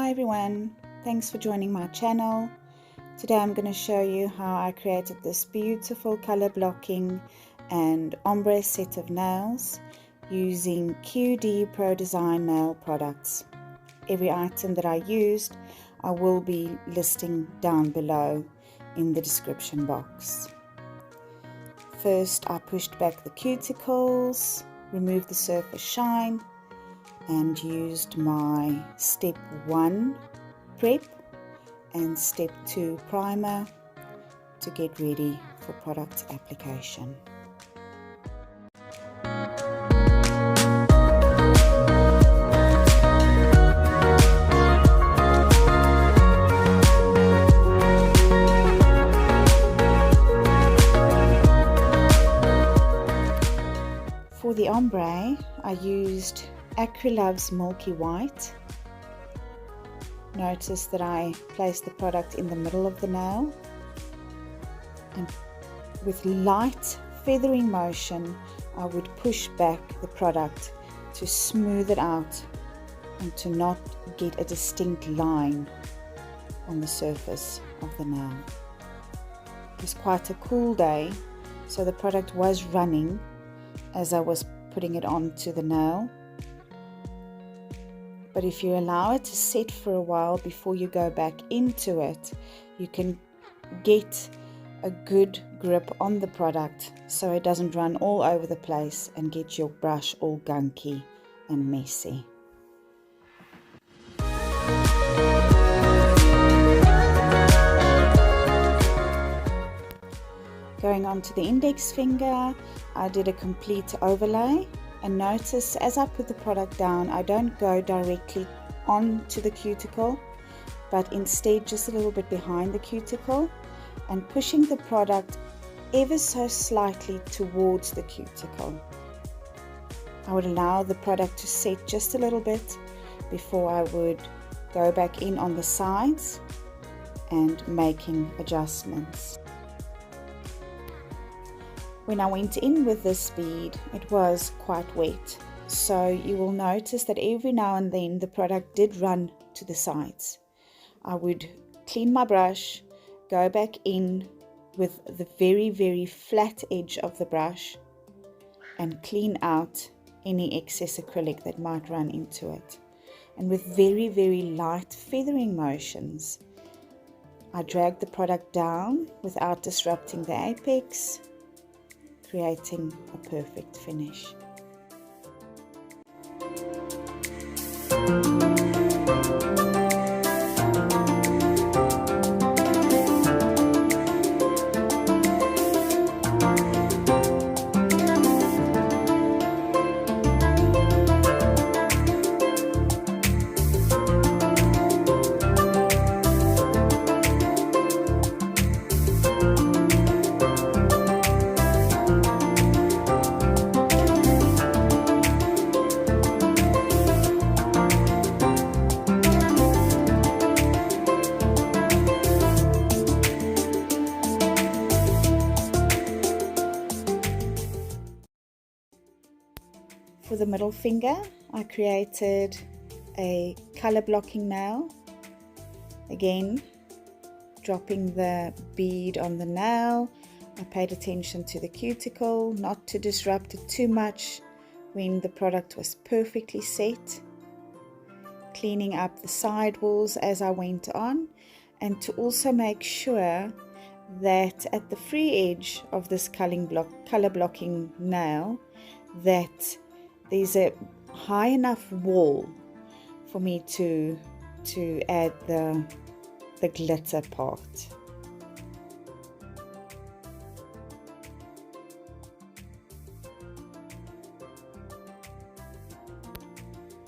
Hi everyone, thanks for joining my channel. Today I'm going to show you how I created this beautiful color blocking and ombre set of nails using QD Pro Design nail products. Every item that I used I will be listing down below in the description box. First I pushed back the cuticles, removed the surface shine, and used my step 1 prep and step 2 primer to get ready for product application. For the ombre, I used Acrylove's Milky White. Notice that I placed the product in the middle of the nail, and with light feathering motion I would push back the product to smooth it out and to not get a distinct line on the surface of the nail. It was quite a cool day, so the product was running as I was putting it onto the nail. But if you allow it to set for a while before you go back into it, you can get a good grip on the product so it doesn't run all over the place and get your brush all gunky and messy. Going on to the index finger, I did a complete overlay. And notice as I put the product down, I don't go directly onto the cuticle, but instead just a little bit behind the cuticle and pushing the product ever so slightly towards the cuticle. I would allow the product to set just a little bit before I would go back in on the sides and making adjustments. When I went in with this bead, it was quite wet, so you will notice that every now and then the product did run to the sides. I would clean my brush, go back in with the very flat edge of the brush and clean out any excess acrylic that might run into it. And with very light feathering motions, I dragged the product down without disrupting the apex, creating a perfect finish. For the middle finger, I created a color blocking nail. Again, dropping the bead on the nail, I paid attention to the cuticle, not to disrupt it too much when the product was perfectly set. Cleaning up the side walls as I went on, and to also make sure that at the free edge of this color blocking nail, that there's a high enough wall for me to add the glitter part.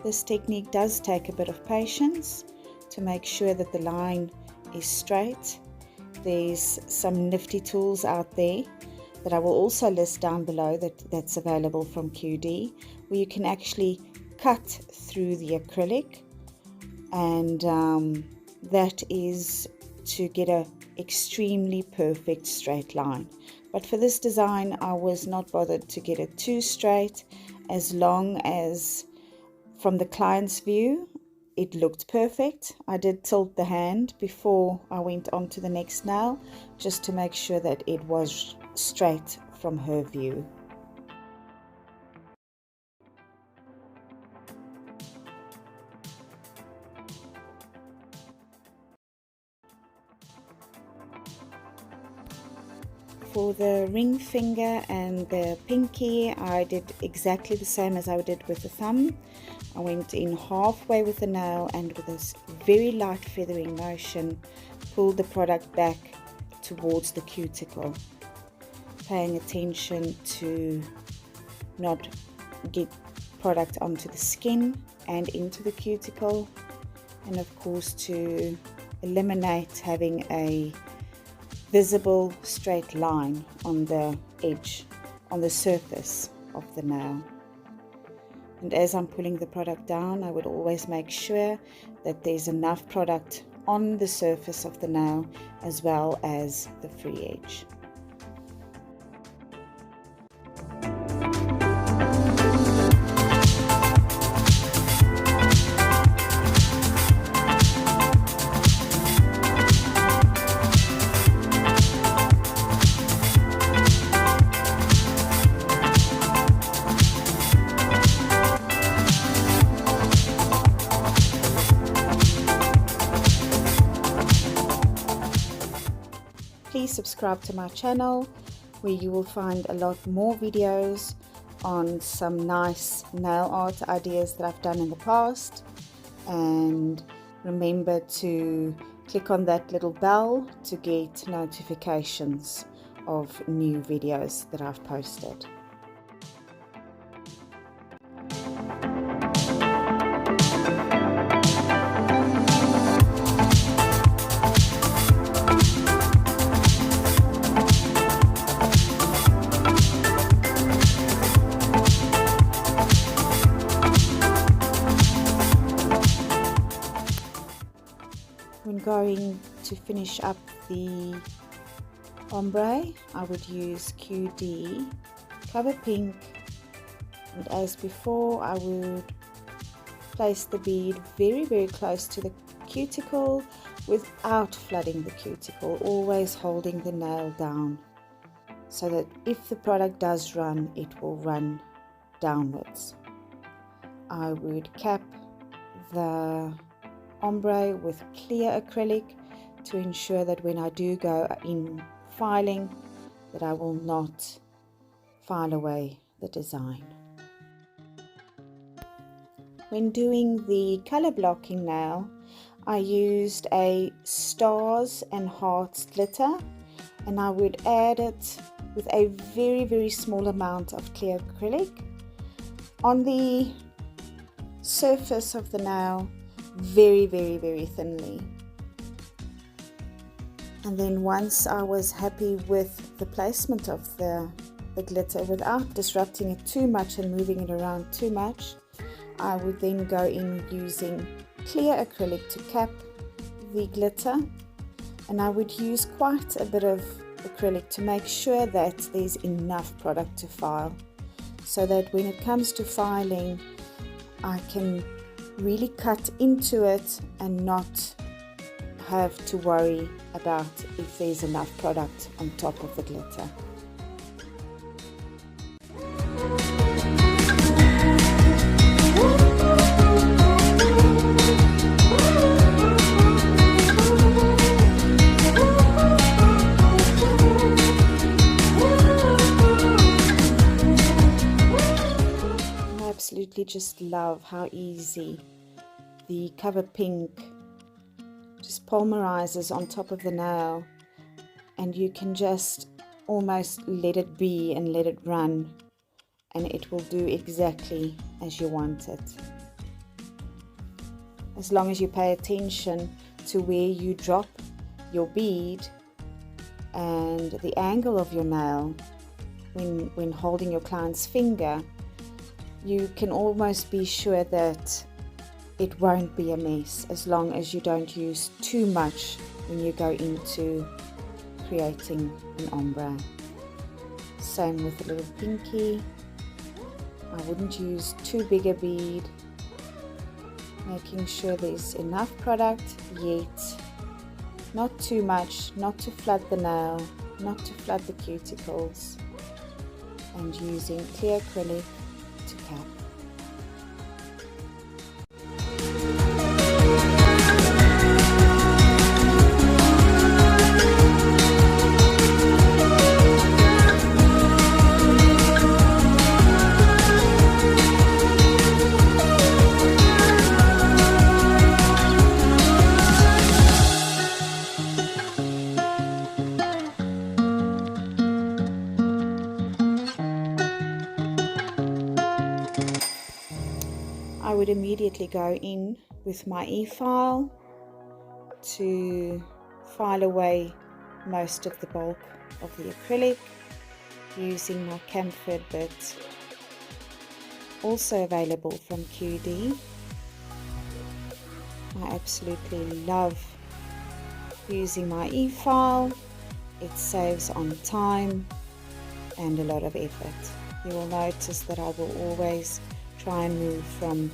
This technique does take a bit of patience to make sure that the line is straight. There's some nifty tools out there that I will also list down below that's available from QD, where you can actually cut through the acrylic, and that is to get a extremely perfect straight line. But for this design I was not bothered to get it too straight, as long as from the client's view it looked perfect. I did tilt the hand before I went on to the next nail, just to make sure that it was straight from her view. For the ring finger and the pinky, I did exactly the same as I did with the thumb. I went in halfway with the nail and with this very light feathering motion, pulled the product back towards the cuticle, paying attention to not get product onto the skin and into the cuticle, and of course to eliminate having a visible straight line on the edge, on the surface of the nail. And as I'm pulling the product down, I would always make sure that there's enough product on the surface of the nail as well as the free edge. Please subscribe to my channel, where you will find a lot more videos on some nice nail art ideas that I've done in the past. And remember to click on that little bell to get notifications of new videos that I've posted. When going to finish up the ombre, I would use QD, cover pink, and as before I would place the bead very close to the cuticle without flooding the cuticle, always holding the nail down so that if the product does run, it will run downwards. I would cap the ombre with clear acrylic to ensure that when I do go in filing, that I will not file away the design. When doing the color blocking nail, I used a stars and hearts glitter, and I would add it with a very small amount of clear acrylic on the surface of the nail, very thinly. And then once I was happy with the placement of the glitter without disrupting it too much and moving it around too much, I would then go in using clear acrylic to cap the glitter, and I would use quite a bit of acrylic to make sure that there's enough product to file, so that when it comes to filing I can really cut into it and not have to worry about if there's enough product on top of the glitter. I absolutely just love how easy the cover pink just polymerizes on top of the nail, and you can just almost let it be and let it run, and it will do exactly as you want it, as long as you pay attention to where you drop your bead and the angle of your nail when holding your client's finger. You can almost be sure that it won't be a mess, as long as you don't use too much when you go into creating an ombre. Same with the little pinky. I wouldn't use too big a bead. making sure there's enough product, yet not too much, not to flood the nail, not to flood the cuticles, and using clear acrylic to cap. I would immediately go in with my e-file to file away most of the bulk of the acrylic using my Chamfered bit, also available from QD. I absolutely love using my e-file. It saves on time and a lot of effort. You will notice that I will always try and move from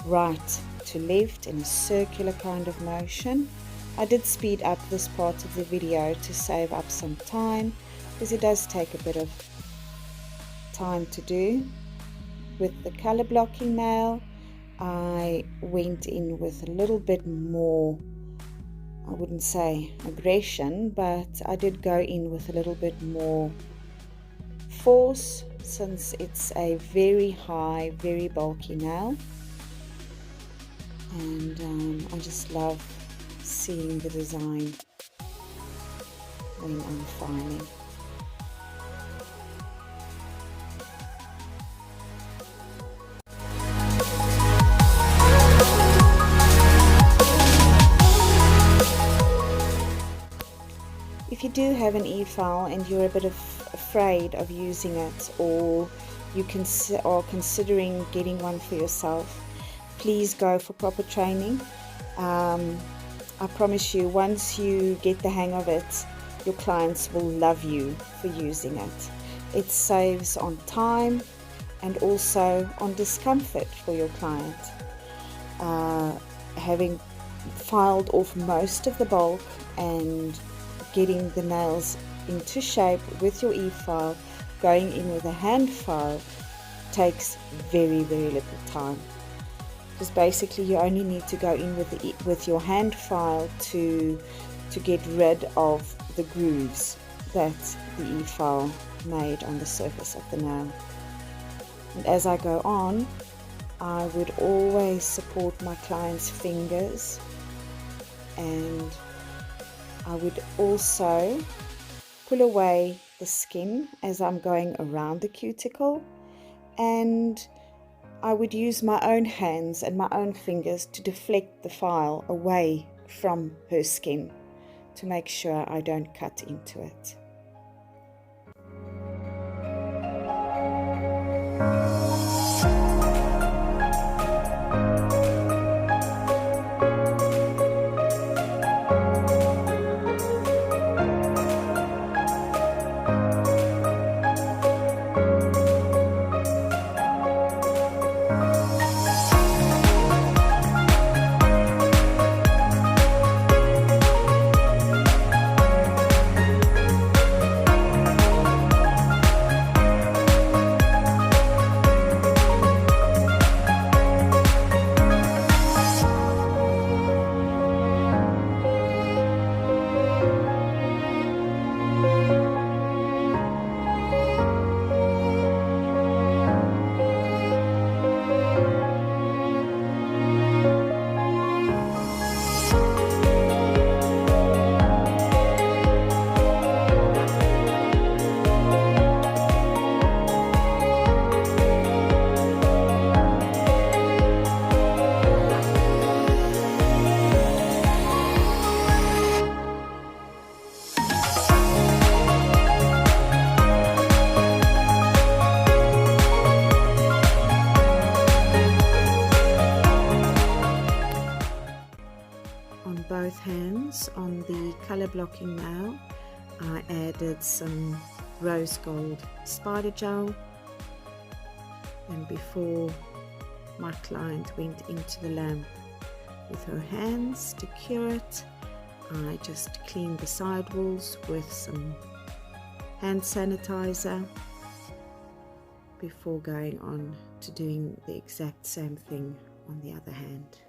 right to left in a circular kind of motion. I did speed up this part of the video to save up some time, because it does take a bit of time to do. With the color blocking nail, I went in with a little bit more, I wouldn't say aggression, but I did go in with a little bit more force, since it's a very high, very bulky nail. And I just love seeing the design when I'm filing. If you do have an e-file and you're a bit afraid of using it, or you are considering getting one for yourself, please go for proper training. I promise you, once you get the hang of it, your clients will love you for using it. It saves on time and also on discomfort for your client. Having filed off most of the bulk and getting the nails into shape with your e-file, going in with a hand file takes very, very little time. Because basically you only need to go in with your hand file to get rid of the grooves that the e-file made on the surface of the nail. And as I go on, I would always support my client's fingers, and I would also pull away the skin as I'm going around the cuticle, and I would use my own hands and my own fingers to deflect the file away from her skin to make sure I don't cut into it. Both hands on the color blocking nail, I added some rose gold spider gel, and before my client went into the lamp, with her hands to cure it. I just clean the sidewalls with some hand sanitizer before going on to doing the exact same thing on the other hand.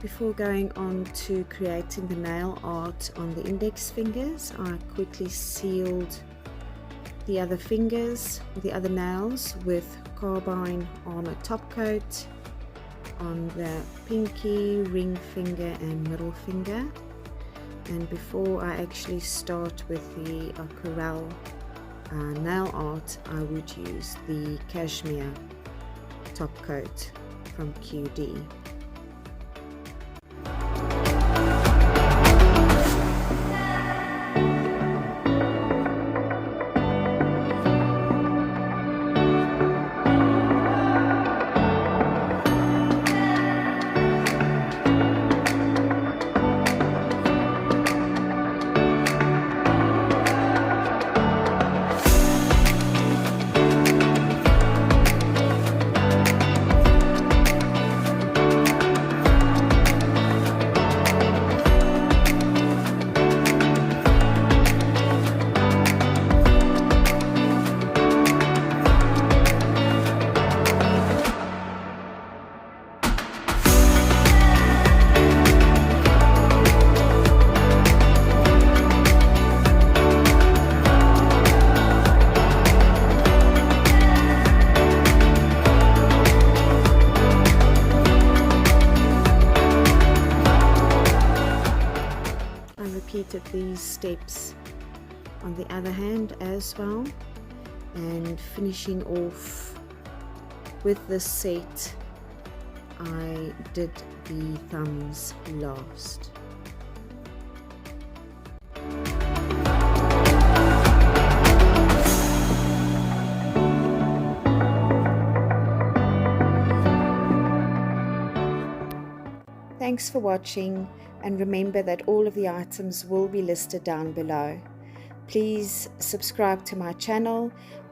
Before going on to creating the nail art on the index fingers, I quickly sealed the other fingers, the other nails, with Carbyne Armour top coat on the pinky, ring finger and middle finger. And before I actually start with the Acrylove nail art, I would use the Cashmere top coat from QD. Repeated these steps on the other hand as well, and finishing off with this set, I did the thumbs last. Thanks for watching, and remember that all of the items will be listed down below. Please subscribe to my channel,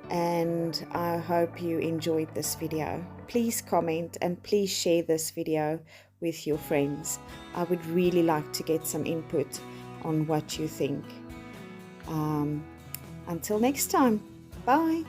and I hope you enjoyed this video. Please comment and please share this video with your friends. I would really like to get some input on what you think. Until next time, bye.